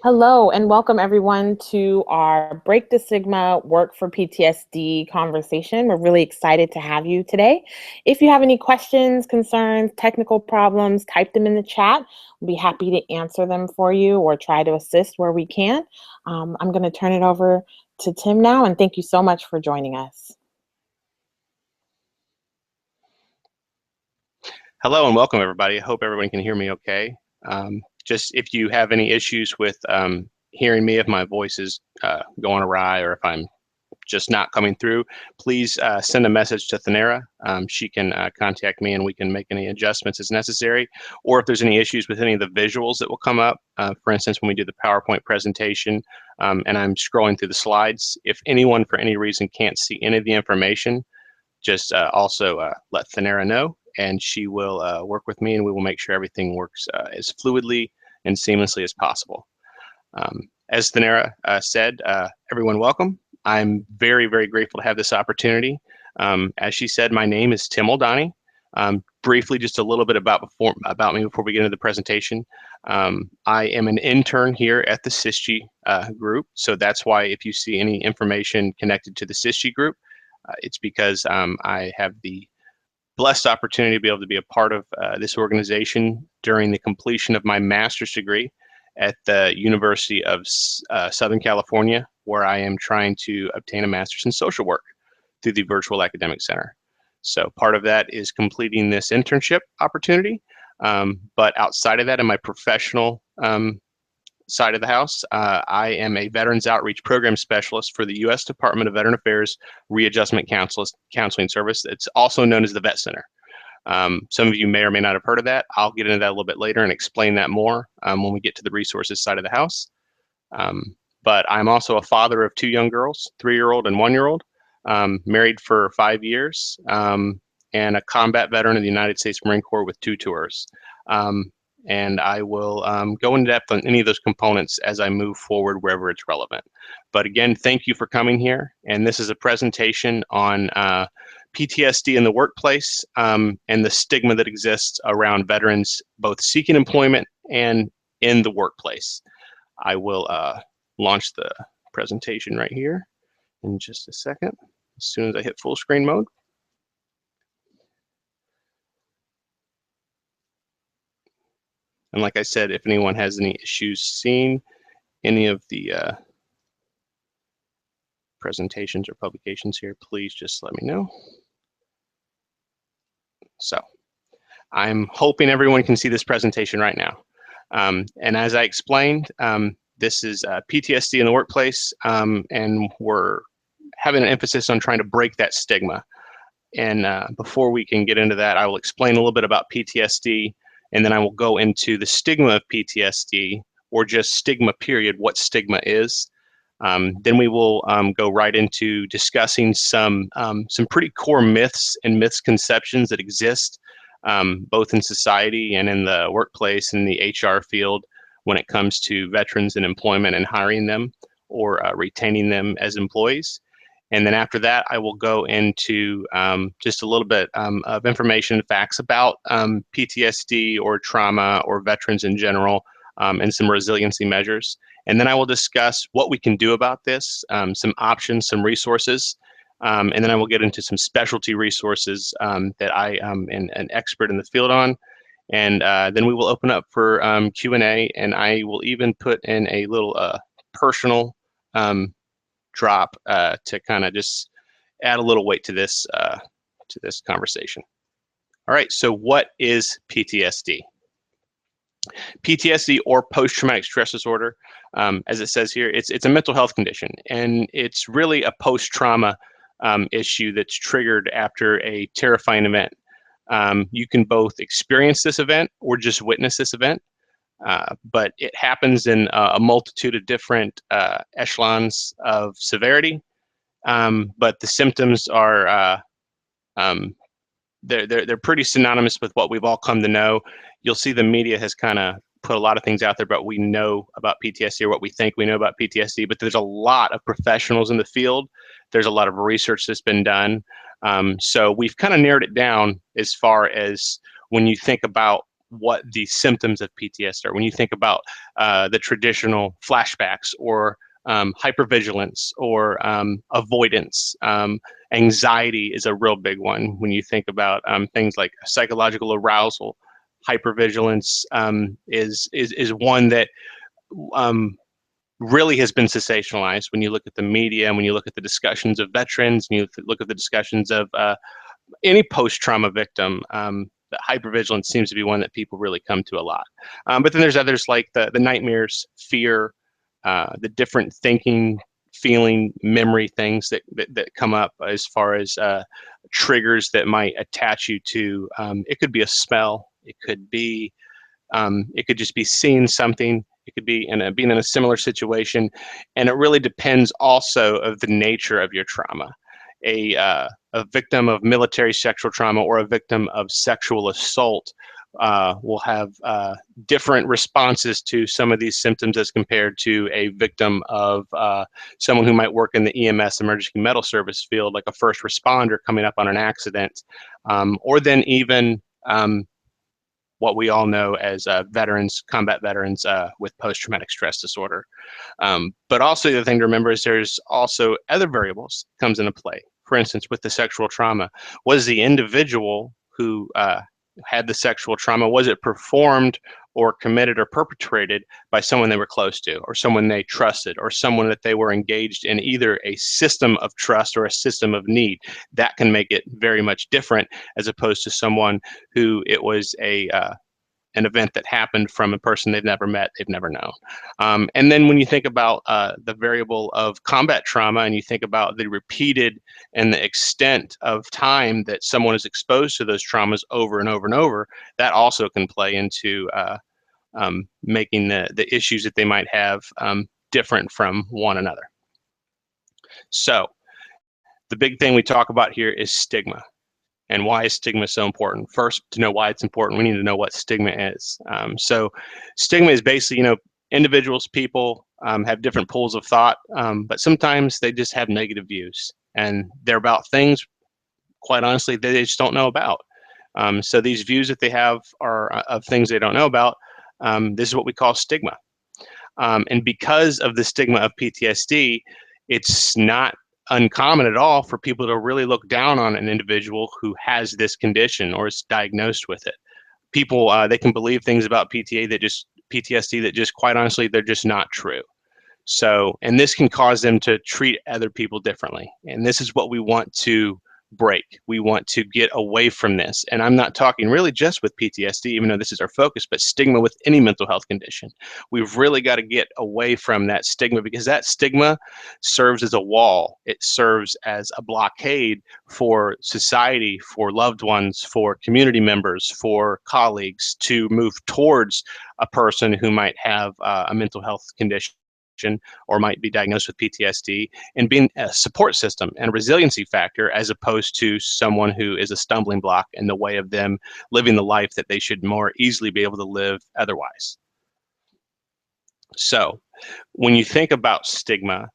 Hello and welcome everyone to our Break the Stigma Work for PTSD conversation. We're really excited to have you today. If you have any questions, concerns, technical problems, type them in the chat. We'll be happy to answer them for you or try to assist where we can. I'm going to turn it over to Tim now, and thank you so much for joining us. Hello and welcome everybody. I hope everyone can hear me okay. Just if you have any issues with hearing me, if my voice is going awry or if I'm just not coming through, please send a message to Thanera. She can contact me and we can make any adjustments as necessary. Or if there's any issues with any of the visuals that will come up, for instance, when we do the PowerPoint presentation and I'm scrolling through the slides, if anyone for any reason can't see any of the information, just also let Thanera know, and she will work with me and we will make sure everything works as fluidly and seamlessly as possible. As Thanera said, everyone welcome. I'm very, very grateful to have this opportunity. As she said, my name is Tim Oldani. Briefly, just a little bit about me before we get into the presentation. I am an intern here at the SysG group, so that's why if you see any information connected to the SysG group, it's because I have the blessed opportunity to be able to be a part of this organization during the completion of my master's degree at the University of Southern California, where I am trying to obtain a master's in social work through the Virtual Academic Center. So part of that is completing this internship opportunity. But outside of that, in my professional side of the house, I am a Veterans Outreach Program Specialist for the U.S. Department of Veteran Affairs Readjustment Counseling Service. It's also known as the Vet Center. Some of you may or may not have heard of that. I'll get into that a little bit later and explain that more when we get to the resources side of the house. But I'm also a father of two young girls, 3-year-old and 1-year-old, married for 5 years, and a combat veteran of the United States Marine Corps with 2 tours. And I will go into depth on any of those components as I move forward wherever it's relevant. But again, thank you for coming here. And this is a presentation on PTSD in the workplace and the stigma that exists around veterans, both seeking employment and in the workplace. I will launch the presentation right here in just a second, as soon as I hit full screen mode. And like I said, if anyone has any issues seeing any of the presentations or publications here, please just let me know. So I'm hoping everyone can see this presentation right now. And as I explained, this is PTSD in the workplace, and we're having an emphasis on trying to break that stigma. And before we can get into that, I will explain a little bit about PTSD, and then I will go into the stigma of PTSD, or just stigma period, what stigma is. Then we will go right into discussing some pretty core myths and misconceptions that exist both in society and in the workplace and the HR field when it comes to veterans and employment and hiring them or retaining them as employees. And then after that, I will go into just a little bit of information, facts about PTSD or trauma or veterans in general, and some resiliency measures. And then I will discuss what we can do about this, some options, some resources, and then I will get into some specialty resources that I am an expert in the field on. And then we will open up for Q&A, and I will even put in a little personal drop to kind of just add a little weight to this conversation. All right, so what is PTSD? PTSD, or post-traumatic stress disorder, as it says here, it's a mental health condition, and it's really a post-trauma issue that's triggered after a terrifying event. You can both experience this event or just witness this event. But it happens in a multitude of different echelons of severity. But the symptoms are they're pretty synonymous with what we've all come to know. You'll see the media has kind of put a lot of things out there about what we know about PTSD or what we think we know about PTSD, but there's a lot of professionals in the field. There's a lot of research that's been done. So we've kind of narrowed it down as far as when you think about what the symptoms of PTSD are. When you think about the traditional flashbacks or hypervigilance or avoidance, anxiety is a real big one. When you think about things like psychological arousal, hypervigilance is one that um, really has been sensationalized when you look at the media and when you look at the discussions of veterans and you look at the discussions of any post-trauma victim. The hypervigilance seems to be one that people really come to a lot. But then there's others like the nightmares, fear, the different thinking, feeling, memory things that come up as far as triggers that might attach you to. It could be a smell. It could just be seeing something. It could be being in a similar situation, and it really depends also of the nature of your trauma. A victim of military sexual trauma or a victim of sexual assault will have different responses to some of these symptoms as compared to a victim of someone who might work in the EMS, emergency medical service field, like a first responder coming up on an accident, or then even what we all know as veterans, combat veterans with post-traumatic stress disorder. But also the other thing to remember is there's also other variables comes into play. For instance, with the sexual trauma, was the individual who had the sexual trauma, was it performed or committed or perpetrated by someone they were close to or someone they trusted or someone that they were engaged in either a system of trust or a system of need? That can make it very much different as opposed to someone who it was an event that happened from a person they've never met, they've never known. And then when you think about the variable of combat trauma and you think about the repeated and the extent of time that someone is exposed to those traumas over and over and over, that also can play into making the issues that they might have different from one another. So the big thing we talk about here is stigma. And why is stigma so important? First, to know why it's important, we need to know what stigma is. So stigma is basically, individuals, people have different pools of thought, but sometimes they just have negative views. And they're about things, quite honestly, that they just don't know about. So these views that they have are of things they don't know about. This is what we call stigma. And because of the stigma of PTSD, it's not uncommon at all for people to really look down on an individual who has this condition or is diagnosed with it. People, they can believe things about PTSD that just quite honestly, they're just not true. So, and this can cause them to treat other people differently. And this is what we want to break. We want to get away from this. And I'm not talking really just with PTSD, even though this is our focus, but stigma with any mental health condition. We've really got to get away from that stigma because that stigma serves as a wall. It serves as a blockade for society, for loved ones, for community members, for colleagues to move towards a person who might have a mental health condition or might be diagnosed with PTSD, and being a support system and a resiliency factor as opposed to someone who is a stumbling block in the way of them living the life that they should more easily be able to live otherwise. So when you think about stigma,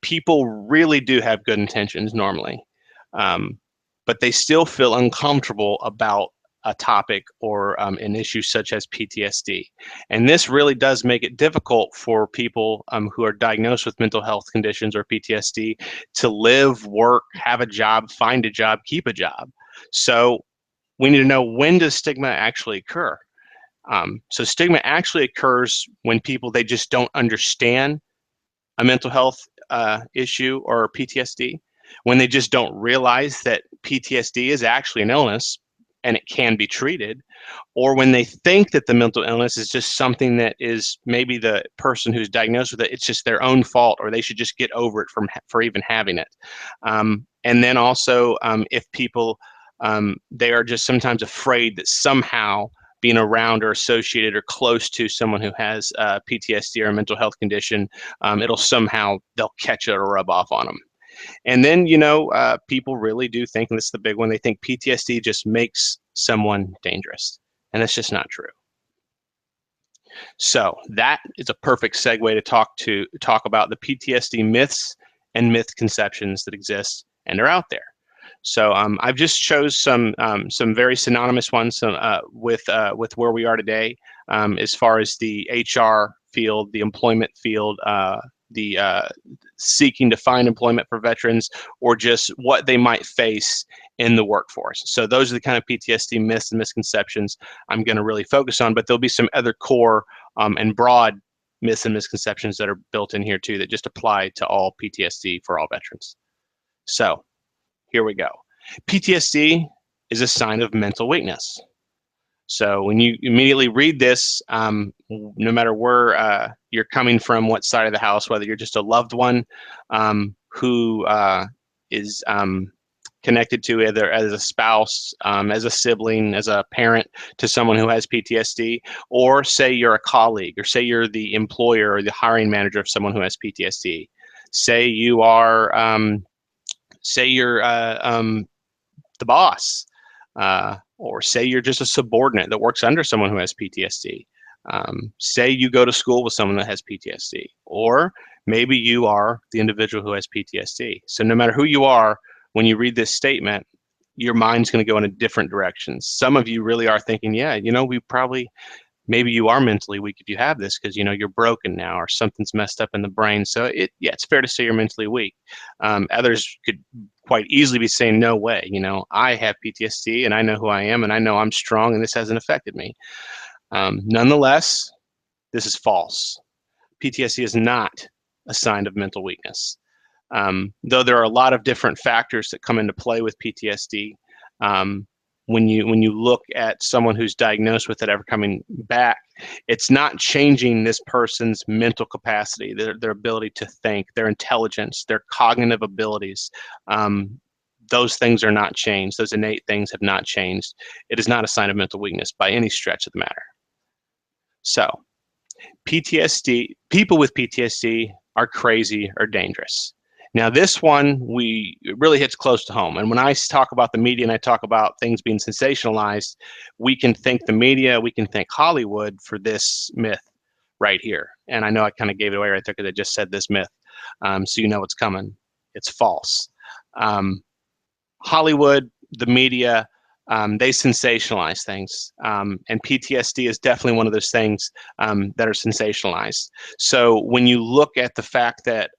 people really do have good intentions normally, but they still feel uncomfortable about a topic or an issue such as PTSD. And this really does make it difficult for people who are diagnosed with mental health conditions or PTSD to live, work, have a job, find a job, keep a job. So we need to know, when does stigma actually occur? So stigma actually occurs when people, they just don't understand a mental health issue or PTSD, when they just don't realize that PTSD is actually an illness and it can be treated, or when they think that the mental illness is just something that is maybe the person who's diagnosed with it, it's just their own fault, or they should just get over it for even having it. And then also if people, they are just sometimes afraid that somehow being around or associated or close to someone who has PTSD or a mental health condition, they'll catch it or rub off on them. And then, people really do think, and this is the big one, they think PTSD just makes someone dangerous. And that's just not true. So that is a perfect segue to talk about the PTSD myths and myth conceptions that exist and are out there. So I've just chose some very synonymous ones with where we are today, as far as the HR field, the employment field, the seeking to find employment for veterans, or just what they might face in the workforce. So those are the kind of PTSD myths and misconceptions I'm going to really focus on, but there'll be some other core and broad myths and misconceptions that are built in here too that just apply to all PTSD for all veterans. So here we go. PTSD is a sign of mental weakness. So when you immediately read this, no matter where you're coming from, what side of the house, whether you're just a loved one who is connected to either as a spouse, as a sibling, as a parent to someone who has PTSD, or say you're a colleague, or say you're the employer or the hiring manager of someone who has PTSD. Say you are, say you're the boss, or say you're just a subordinate that works under someone who has PTSD. Say you go to school with someone that has PTSD, or maybe you are the individual who has PTSD. So no matter who you are, when you read this statement, your mind's going to go in a different direction. Some of you really are thinking, yeah, we probably, maybe you are mentally weak if you have this because you're broken now or something's messed up in the brain. So it's fair to say you're mentally weak. Others could quite easily be saying, no way, I have PTSD and I know who I am and I know I'm strong and this hasn't affected me. Nonetheless, this is false. PTSD is not a sign of mental weakness. Though there are a lot of different factors that come into play with PTSD. When you look at someone who's diagnosed with it ever coming back, it's not changing this person's mental capacity, their ability to think, their intelligence, their cognitive abilities. Those things are not changed. Those innate things have not changed. It is not a sign of mental weakness by any stretch of the matter. So PTSD, people with PTSD are crazy or dangerous. Now, this one it really hits close to home. And when I talk about the media and I talk about things being sensationalized, we can thank the media, we can thank Hollywood for this myth right here. And I know I kind of gave it away right there because I just said this myth. So you know what's coming. It's false. Hollywood, the media, they sensationalize things. And PTSD is definitely one of those things that are sensationalized. So when you look at the fact that,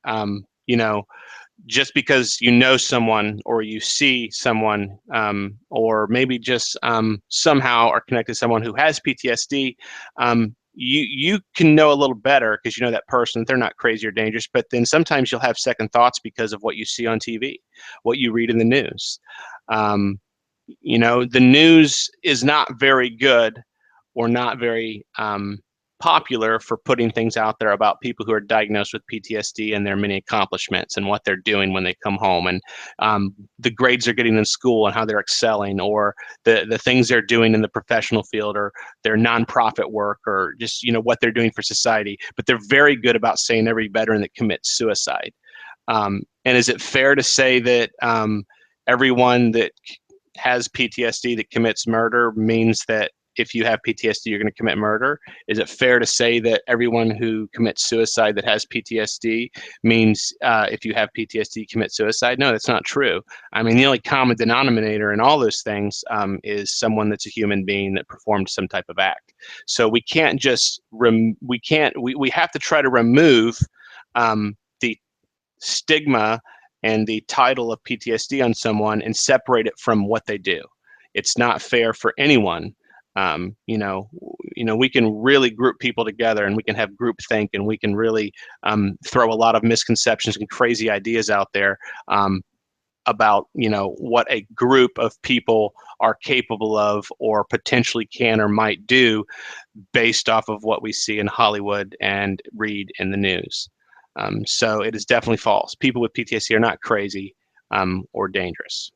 just because you know someone or you see someone or maybe just somehow are connected to someone who has PTSD, you can know a little better because you know that person, they're not crazy or dangerous, but then sometimes you'll have second thoughts because of what you see on TV, what you read in the news. The news is not very good or not very popular for putting things out there about people who are diagnosed with PTSD and their many accomplishments and what they're doing when they come home, and the grades they're getting in school and how they're excelling, or the things they're doing in the professional field or their nonprofit work, or just what they're doing for society. But they're very good about saying every veteran that commits suicide. And is it fair to say that everyone that has PTSD that commits murder means that if you have PTSD, you're going to commit murder? Is it fair to say that everyone who commits suicide that has PTSD means if you have PTSD, commit suicide? No, that's not true. I mean, the only common denominator in all those things is someone that's a human being that performed some type of act. So we can't just, we have to try to remove the stigma and the title of PTSD on someone and separate it from what they do. It's not fair for anyone. We can really group people together and we can have group think and we can really throw a lot of misconceptions and crazy ideas out there about what a group of people are capable of or potentially can or might do based off of what we see in Hollywood and read in the news. So it is definitely false. People with PTSD are not crazy or dangerous.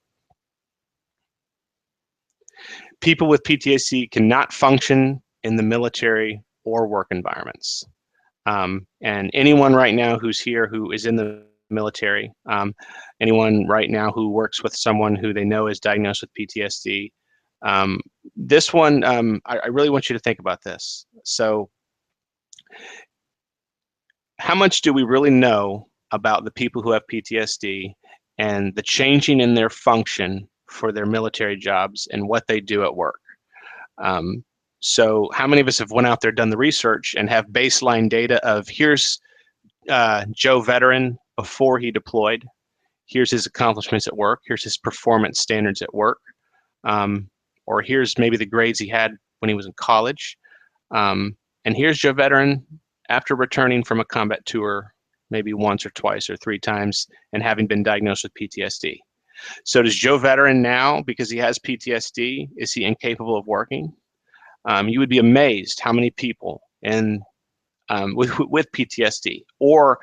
People with PTSD cannot function in the military or work environments. And anyone right now who's here who is in the military, anyone right now who works with someone who they know is diagnosed with PTSD, this one, I really want you to think about this. So how much do we really know about the people who have PTSD, and the changing in their function for their military jobs and what they do at work. Um, so how many of us have went out there, done the research, and have baseline data of here's Joe veteran before he deployed, here's his accomplishments at work, here's his performance standards at work, or here's maybe the grades he had when he was in college, and here's Joe veteran after returning from a combat tour, maybe once or twice or 3 times, and having been diagnosed with PTSD. So does Joe veteran now, because he has PTSD, is he incapable of working? You would be amazed how many people with PTSD, or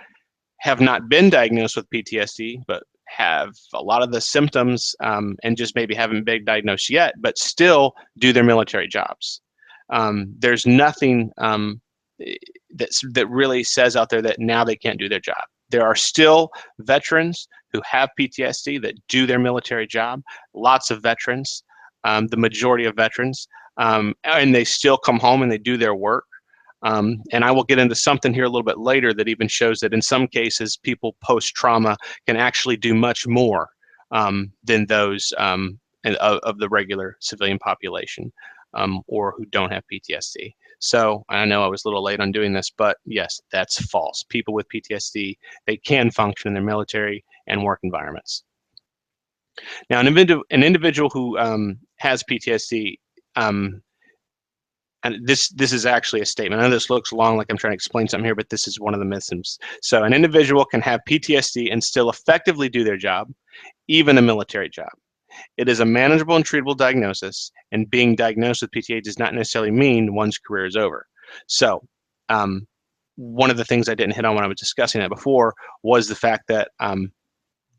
have not been diagnosed with PTSD, but have a lot of the symptoms, and just maybe haven't been diagnosed yet, but still do their military jobs. There's nothing that really says out there that now they can't do their job. There are still veterans who have PTSD that do their military job, lots of veterans, the majority of veterans, and they still come home and they do their work. And I will get into something here a little bit later that even shows that in some cases, people post-trauma can actually do much more than those of the regular civilian population, or who don't have PTSD. So I know I was a little late on doing this, but yes, that's false. People with PTSD, they can function in their military and work environments. Now, an individual who has PTSD, and this is actually a statement. I know this looks long, like I'm trying to explain something here, but this is one of the myths. So an individual can have PTSD and still effectively do their job, even a military job. It is a manageable and treatable diagnosis, and being diagnosed with PTSD does not necessarily mean one's career is over. So one of the things I didn't hit on when I was discussing that before was the fact that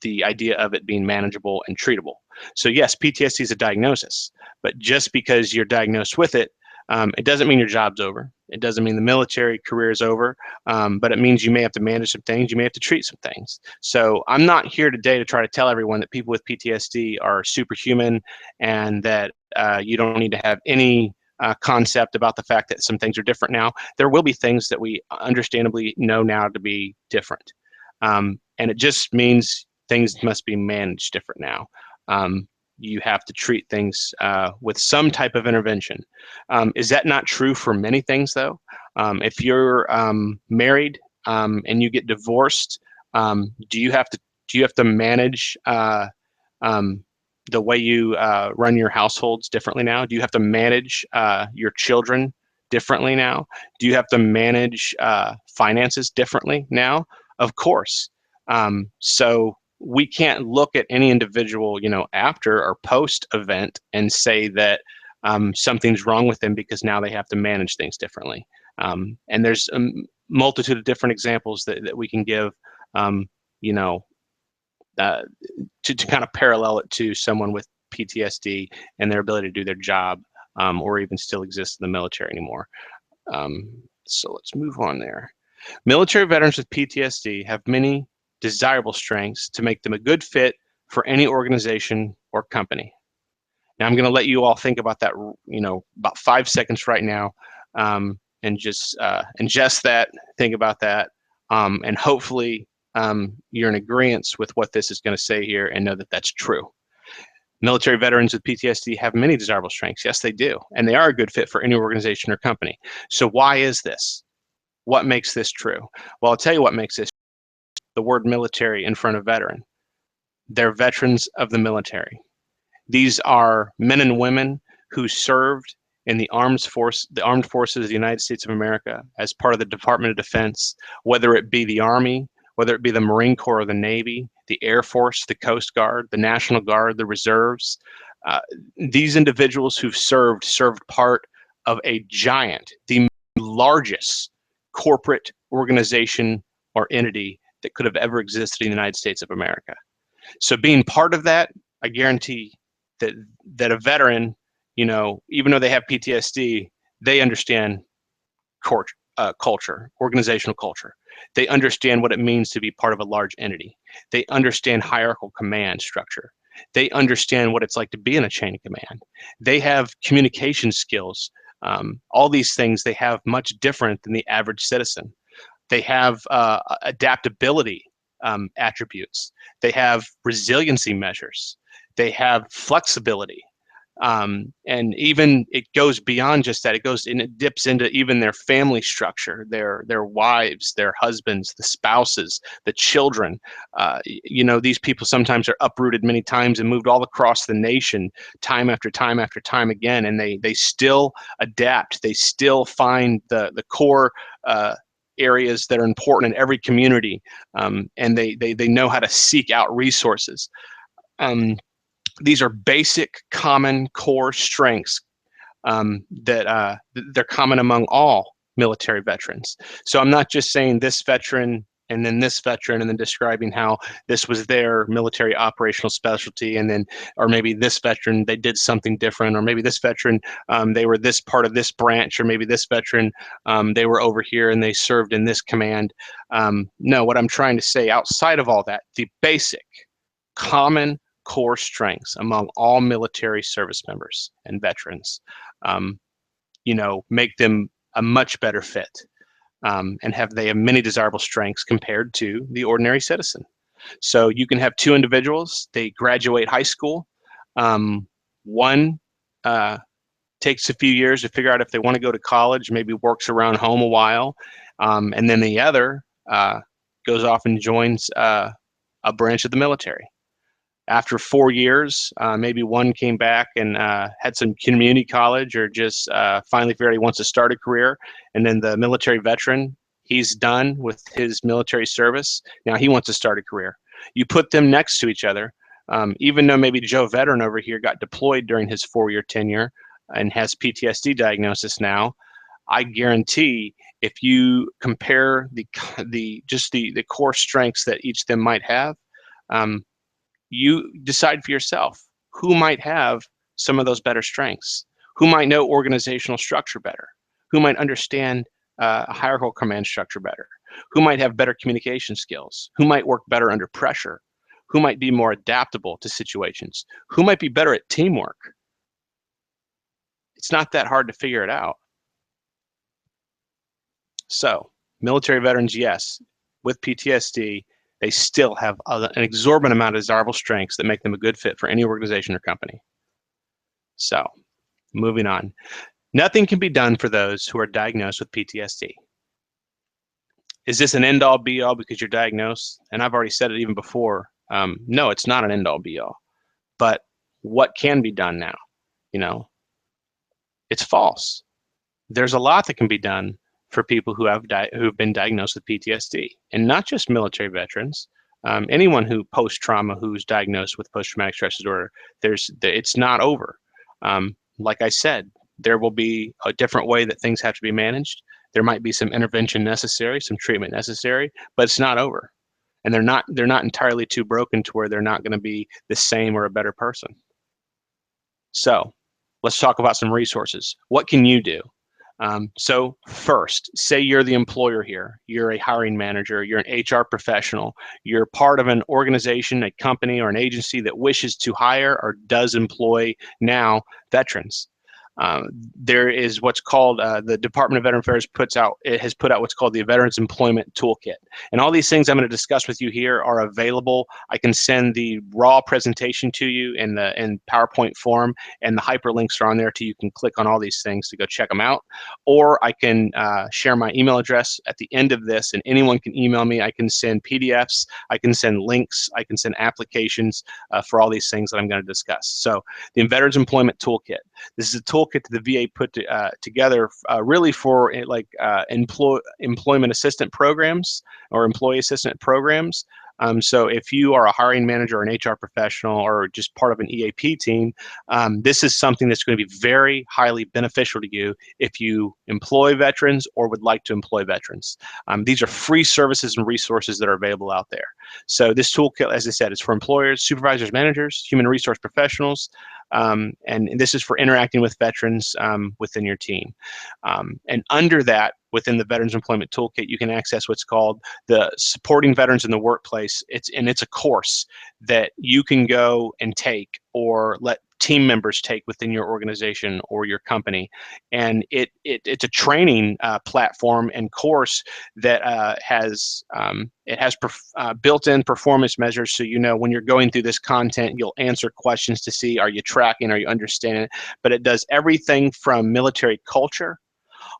the idea of it being manageable and treatable. So yes, PTSD is a diagnosis, but just because you're diagnosed with it, it doesn't mean your job's over. It doesn't mean the military career is over, but it means you may have to manage some things. You may have to treat some things. So I'm not here today to try to tell everyone that people with PTSD are superhuman and that you don't need to have any concept about the fact that some things are different now. There will be things that we understandably know now to be different. And it just means things must be managed different now. You have to treat things with some type of intervention. Is that not true for many things, though? If you're married and you get divorced, do you have to manage the way you run your households differently now? Do you have to manage your children differently now? Do you have to manage finances differently now? Of course. So we can't look at any individual, after or post event and say that something's wrong with them because now they have to manage things differently. And there's a multitude of different examples that we can give, to kind of parallel it to someone with PTSD and their ability to do their job, or even still exist in the military anymore. So let's move on there. Military veterans with PTSD have many desirable strengths to make them a good fit for any organization or company. Now I'm going to let you all think about that, about 5 seconds right now, and just ingest that, think about that, and hopefully you're in agreement with what this is going to say here and know that that's true. Military veterans with PTSD have many desirable strengths. Yes, they do. And they are a good fit for any organization or company. So why is this? What makes this true? Well, I'll tell you what makes this: the word military in front of veteran. They're veterans of the military. These are men and women who served in the armed forces of the United States of America as part of the Department of Defense, whether it be the Army, whether it be the Marine Corps or the Navy, the Air Force, the Coast Guard, the National Guard, the Reserves. These individuals who've served part of a giant, the largest corporate organization or entity that could have ever existed in the United States of America. So being part of that, I guarantee that a veteran, even though they have PTSD, they understand culture, organizational culture. They understand what it means to be part of a large entity. They understand hierarchical command structure. They understand what it's like to be in a chain of command. They have communication skills. All these things they have much different than the average citizen. They have adaptability attributes. They have resiliency measures. They have flexibility. And even it goes beyond just that. It goes and it dips into even their family structure, their wives, their husbands, the spouses, the children. These people sometimes are uprooted many times and moved all across the nation, time after time after time again, and they still adapt. They still find the core areas that are important in every community, and they know how to seek out resources. These are basic, common core strengths that they're common among all military veterans. So I'm not just saying this veteran and then this veteran and then describing how this was their military operational specialty, and then, or maybe this veteran, they did something different, or maybe this veteran, they were this part of this branch, or maybe this veteran, they were over here and they served in this command. No, what I'm trying to say outside of all that, the basic, common core strengths among all military service members and veterans, make them a much better fit, and they have many desirable strengths compared to the ordinary citizen. So you can have two individuals, they graduate high school. One takes a few years to figure out if they want to go to college, maybe works around home a while, and then the other goes off and joins a branch of the military. After 4 years, maybe one came back and had some community college, or just finally figured he wants to start a career. And then the military veteran, he's done with his military service. Now he wants to start a career. You put them next to each other, even though maybe Joe Veteran over here got deployed during his 4-year tenure and has PTSD diagnosis now, I guarantee if you compare the core strengths that each of them might have, you decide for yourself who might have some of those better strengths, who might know organizational structure better, who might understand a hierarchical command structure better, who might have better communication skills, who might work better under pressure, who might be more adaptable to situations, who might be better at teamwork. It's not that hard to figure it out. So, military veterans, yes, with PTSD, they still have an exorbitant amount of desirable strengths that make them a good fit for any organization or company. So, moving on. Nothing can be done for those who are diagnosed with PTSD. Is this an end-all, be-all because you're diagnosed? And I've already said it even before. No, it's not an end-all, be-all. But what can be done now? It's false. There's a lot that can be done for people who have been diagnosed with PTSD, and not just military veterans. Anyone who post-trauma who's diagnosed with post-traumatic stress disorder, it's not over. Like I said, there will be a different way that things have to be managed. There might be some intervention necessary, some treatment necessary, but it's not over. And they're not entirely too broken to where they're not going to be the same or a better person. So let's talk about some resources. What can you do? So first, say you're the employer here, you're a hiring manager, you're an HR professional, you're part of an organization, a company, or an agency that wishes to hire or does employ now veterans. There is what's called, the Department of Veteran Affairs has put out what's called the Veterans Employment Toolkit. And all these things I'm going to discuss with you here are available. I can send the raw presentation to you in PowerPoint form, and the hyperlinks are on there you can click on all these things to go check them out. Or I can share my email address at the end of this, and anyone can email me. I can send PDFs, I can send links, I can send applications for all these things that I'm going to discuss. So the Veterans Employment Toolkit. This is a toolkit that the VA put together really for employment assistant programs or employee assistant programs. So if you are a hiring manager or an HR professional or just part of an EAP team, this is something that's going to be very highly beneficial to you if you employ veterans or would like to employ veterans. These are free services and resources that are available out there. So this toolkit, as I said, is for employers, supervisors, managers, human resource professionals, and this is for interacting with veterans within your team. And under that, within the Veterans Employment Toolkit, you can access what's called the Supporting Veterans in the Workplace. It's a course that you can go and take or let team members take within your organization or your company. And it's a training platform and course that has built-in performance measures. So, when you're going through this content, you'll answer questions to see, are you tracking, are you understanding it? But it does everything from military culture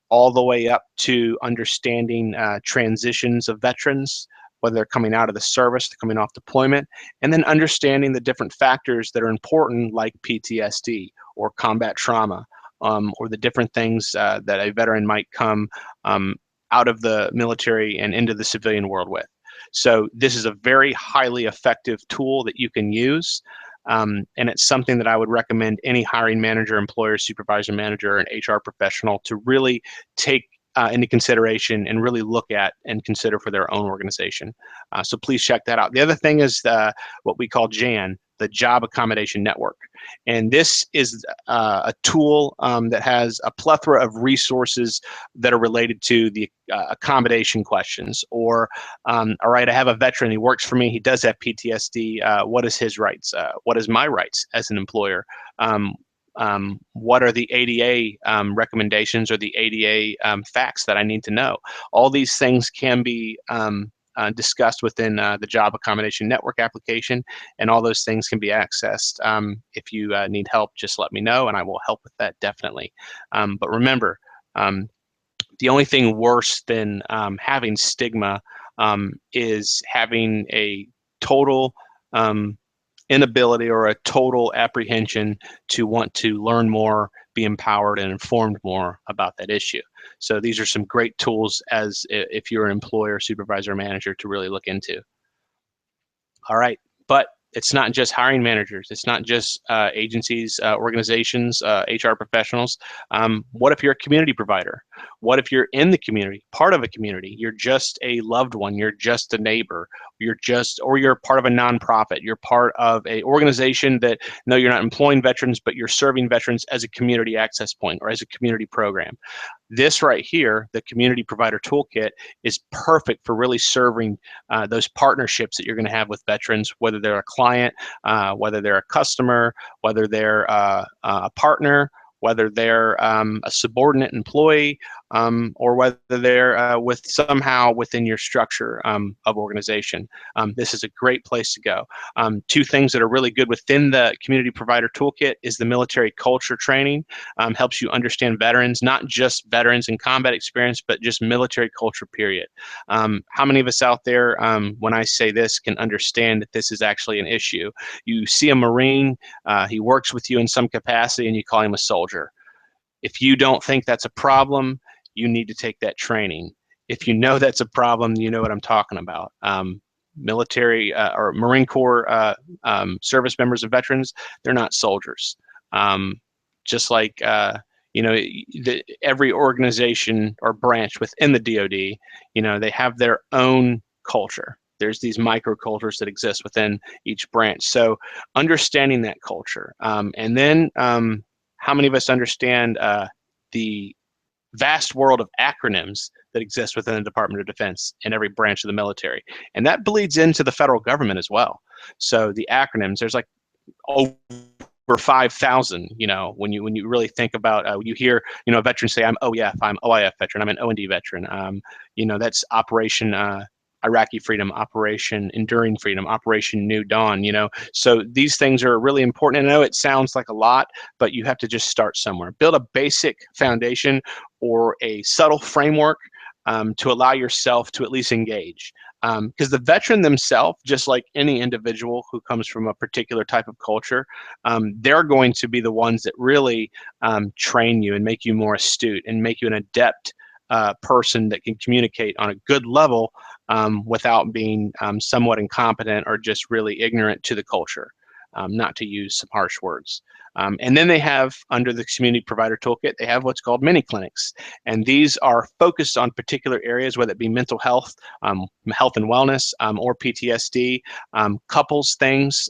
all the way up to understanding transitions of veterans, whether they're coming out of the service, they're coming off deployment, and then understanding the different factors that are important, like PTSD or combat trauma, or the different things that a veteran might come out of the military and into the civilian world with. So this is a very highly effective tool that you can use. And it's something that I would recommend any hiring manager, employer, supervisor, manager, and HR professional to really take into consideration and really look at and consider for their own organization. So please check that out. The other thing is what we call JAN, the Job Accommodation Network. And this is a tool that has a plethora of resources that are related to the accommodation questions. Or, all right, I have a veteran, he works for me, he does have PTSD. What is his rights? What is my rights as an employer? What are the ADA recommendations or the ADA facts that I need to know? All these things can be discussed within the Job Accommodation Network application, and all those things can be accessed. If you need help, just let me know, and I will help with that definitely. But remember, the only thing worse than having stigma is having a total inability or a total apprehension to want to learn more, be empowered and informed more about that issue. So these are some great tools as if you're an employer, supervisor, or manager to really look into. All right, but it's not just hiring managers. It's not just agencies, organizations, HR professionals. What if you're a community provider? What if you're in the community, part of a community? You're just a loved one. You're just a neighbor. Or you're part of a nonprofit. You're part of a organization that, no, you're not employing veterans, but you're serving veterans as a community access point or as a community program. This right here, the Community Provider Toolkit, is perfect for really serving those partnerships that you're going to have with veterans, whether they're a client, whether they're a customer, whether they're a partner, whether they're a subordinate employee, or whether they're somehow within your structure of organization. This is a great place to go. Two things that are really good within the Community Provider Toolkit is the military culture training. Helps you understand veterans, not just veterans in combat experience, but just military culture, period. How many of us out there, when I say this, can understand that this is actually an issue? You see a Marine, he works with you in some capacity, and you call him a soldier. If you don't think that's a problem, you need to take that training. If you know that's a problem, you know what I'm talking about. Military or Marine Corps service members and veterans, they're not soldiers. Just like every organization or branch within the DoD, they have their own culture. There's these microcultures that exist within each branch. So understanding that culture, and then how many of us understand the vast world of acronyms that exist within the Department of Defense in every branch of the military? And that bleeds into the federal government as well. So the acronyms, there's like over 5,000, when you really think about, you hear, a veteran say, I'm OEF, I'm OIF veteran, I'm an O&D veteran. That's Operation Iraqi Freedom, Operation Enduring Freedom, Operation New Dawn, So these things are really important. And I know it sounds like a lot, but you have to just start somewhere. Build a basic foundation or a subtle framework to allow yourself to at least engage. Because the veteran themselves, just like any individual who comes from a particular type of culture, they're going to be the ones that really train you and make you more astute and make you an adept person that can communicate on a good level without being somewhat incompetent or just really ignorant to the culture, not to use some harsh words. And then they have, under the Community Provider Toolkit, they have what's called mini clinics. And these are focused on particular areas, whether it be mental health, health and wellness, or PTSD, couples things,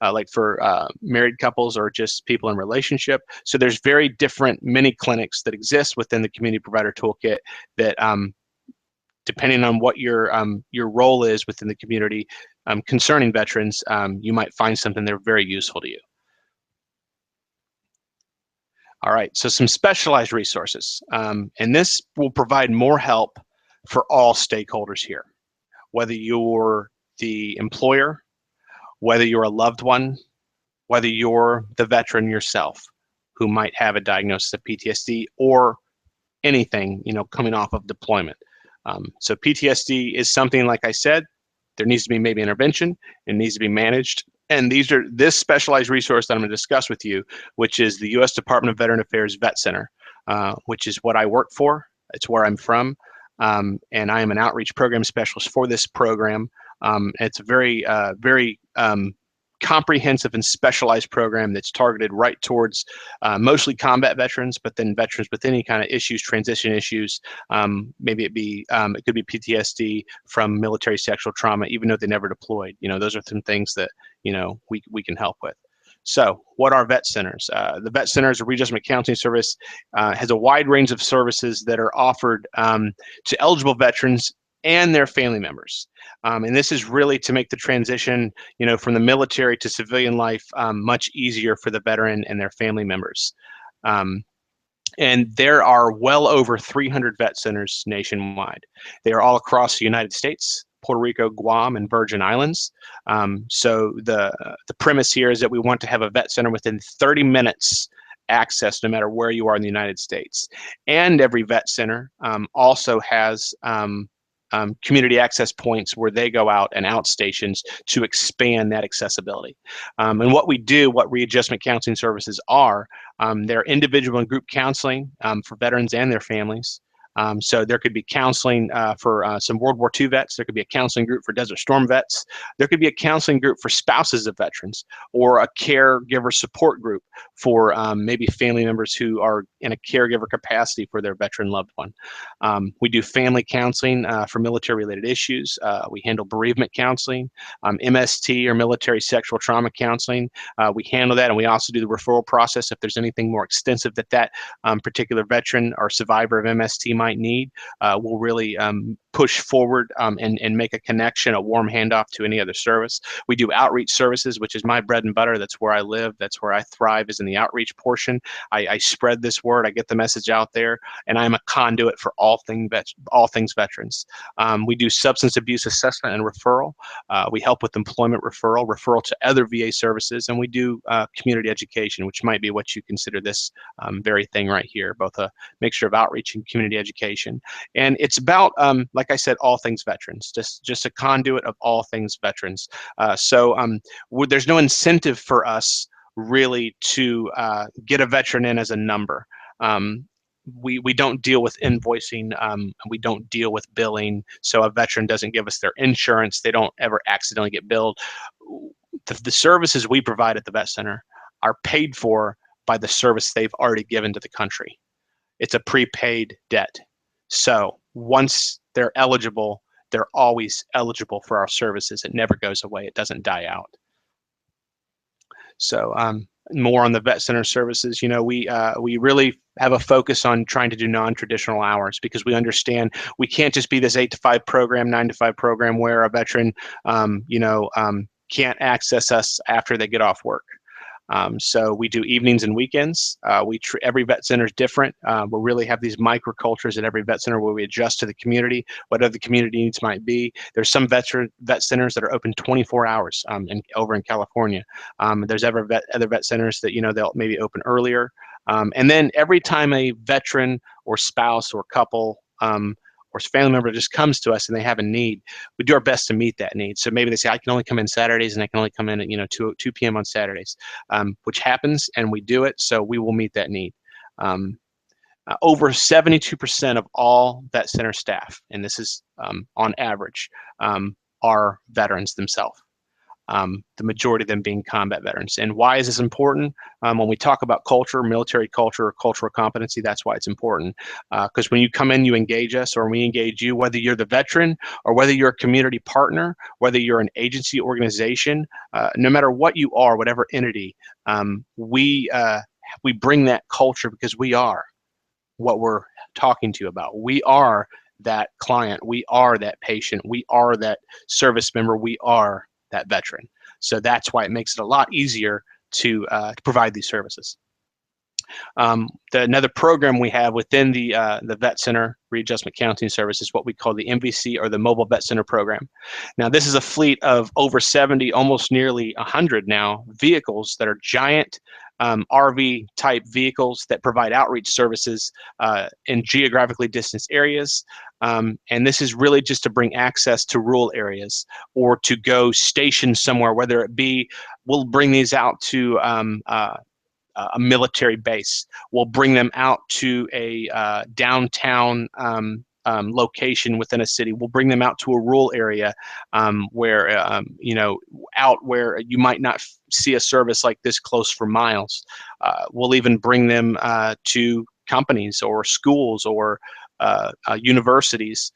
like for married couples or just people in relationship. So there's very different mini clinics that exist within the community provider toolkit that depending on what your role is within the community concerning veterans, you might find something that are very useful to you. All right, so some specialized resources, and this will provide more help for all stakeholders here, whether you're the employer, whether you're a loved one, whether you're the veteran yourself who might have a diagnosis of PTSD or anything, coming off of deployment. So PTSD is something, like I said, there needs to be maybe intervention, it needs to be managed. And this specialized resource that I'm going to discuss with you, which is the U.S. Department of Veteran Affairs Vet Center, which is what I work for. It's where I'm from. And I am an outreach program specialist for this program. It's a very comprehensive and specialized program that's targeted right towards mostly combat veterans, but then veterans with any kind of issues, transition issues. Maybe it could be PTSD from military sexual trauma, even though they never deployed. Those are some things that we can help with. So what are vet centers? The vet center is a readjustment counseling service, has a wide range of services that are offered to eligible veterans and their family members. And this is really to make the transition, from the military to civilian life much easier for the veteran and their family members. And there are well over 300 vet centers nationwide. They are all across the United States, Puerto Rico, Guam, and Virgin Islands. So the premise here is that we want to have a vet center within 30 minutes access, no matter where you are in the United States. And every vet center also has community access points where they go out and outstations to expand that accessibility. And what readjustment counseling services are, they're individual and group counseling for veterans and their families. So there could be counseling for some World War II vets. There could be a counseling group for Desert Storm vets. There could be a counseling group for spouses of veterans, or a caregiver support group for maybe family members who are in a caregiver capacity for their veteran loved one. We do family counseling for military-related issues. We handle bereavement counseling, MST or military sexual trauma counseling. We handle that, and we also do the referral process if there's anything more extensive that particular veteran or survivor of MST might need. We'll really push forward and make a connection, a warm handoff to any other service. We do outreach services, which is my bread and butter. That's where I live. That's where I thrive, is in the outreach portion. I spread this word. I get the message out there, and I'm a conduit for all things veterans. We do substance abuse assessment and referral. We help with employment referral to other VA services, and we do community education, which might be what you consider this very thing right here, both a mixture of outreach and community education. And it's about, like I said, all things veterans, just a conduit of all things veterans. So there's no incentive for us really to get a veteran in as a number. We don't deal with invoicing. We don't deal with billing. So a veteran doesn't give us their insurance. They don't ever accidentally get billed. The services we provide at the vet center are paid for by the service they've already given to the country. It's a prepaid debt. So once they're eligible, they're always eligible for our services. It never goes away. It doesn't die out. So more on the vet center services, we really have a focus on trying to do non-traditional hours, because we understand we can't just be this 8 to 5 program, 9 to 5 program where a veteran, can't access us after they get off work. So we do evenings and weekends. Every vet center is different. We really have these microcultures at every vet center where we adjust to the community, whatever the community needs might be. There's some vet centers that are open 24 hours over in California. There's other vet centers that, they'll maybe open earlier. And then every time a veteran or spouse or couple or family member just comes to us and they have a need, we do our best to meet that need. So maybe they say, I can only come in Saturdays, and I can only come in at 2 p.m. on Saturdays, which happens, and we do it. So we will meet that need. Over 72% of all vet center staff, and this is on average, are veterans themselves. the majority of them being combat veterans. And why is this important? When we talk about culture, military culture, or cultural competency, that's why it's important. Because when you come in, you engage us, or we engage you, whether you're the veteran or whether you're a community partner, whether you're an agency organization, no matter what you are, whatever entity, we bring that culture because we are what we're talking to you about. We are that client. We are that patient. We are that service member. We are that veteran. So that's why it makes it a lot easier to provide these services. Another program we have within the Vet Center Readjustment Counseling Service is what we call the MVC, or the Mobile Vet Center Program. Now, this is a fleet of over 70, almost nearly 100 now, vehicles that are giant RV type vehicles that provide outreach services in geographically distant areas. And this is really just to bring access to rural areas, or to go station somewhere, whether it be, we'll bring these out to a military base. We'll bring them out to a downtown location within a city. We'll bring them out to a rural area where, out where you might not see a service like this close for miles. We'll even bring them to companies or schools or universities.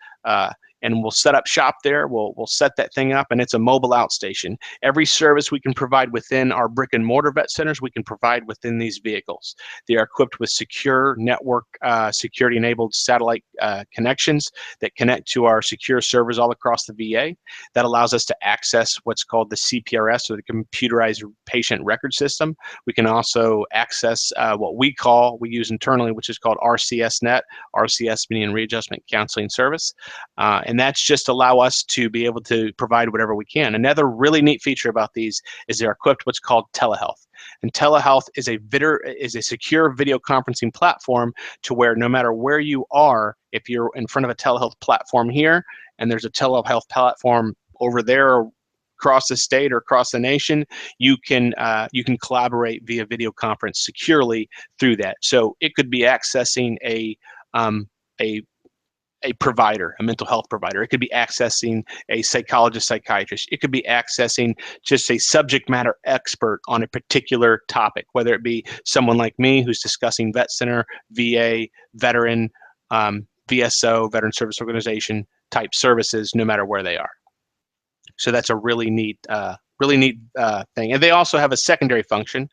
And we'll set up shop there. We'll set that thing up, and it's a mobile outstation. Every service we can provide within our brick and mortar vet centers, we can provide within these vehicles. They are equipped with secure network, security-enabled satellite connections that connect to our secure servers all across the VA. That allows us to access what's called the CPRS, or the Computerized Patient Record System. We can also access what we use internally, which is called RCSNet, RCS meaning Readjustment Counseling Service. And that's just allow us to be able to provide whatever we can. Another really neat feature about these is they're equipped what's called telehealth. And telehealth is a secure video conferencing platform to where no matter where you are, if you're in front of a telehealth platform here, and there's a telehealth platform over there across the state or across the nation, you can collaborate via video conference securely through that. So it could be accessing a provider, a mental health provider. It could be accessing a psychologist, psychiatrist. It could be accessing just a subject matter expert on a particular topic, whether it be someone like me who's discussing vet center, VA, veteran, VSO, Veteran Service Organization type services, no matter where they are. So that's a really neat thing. And they also have a secondary function.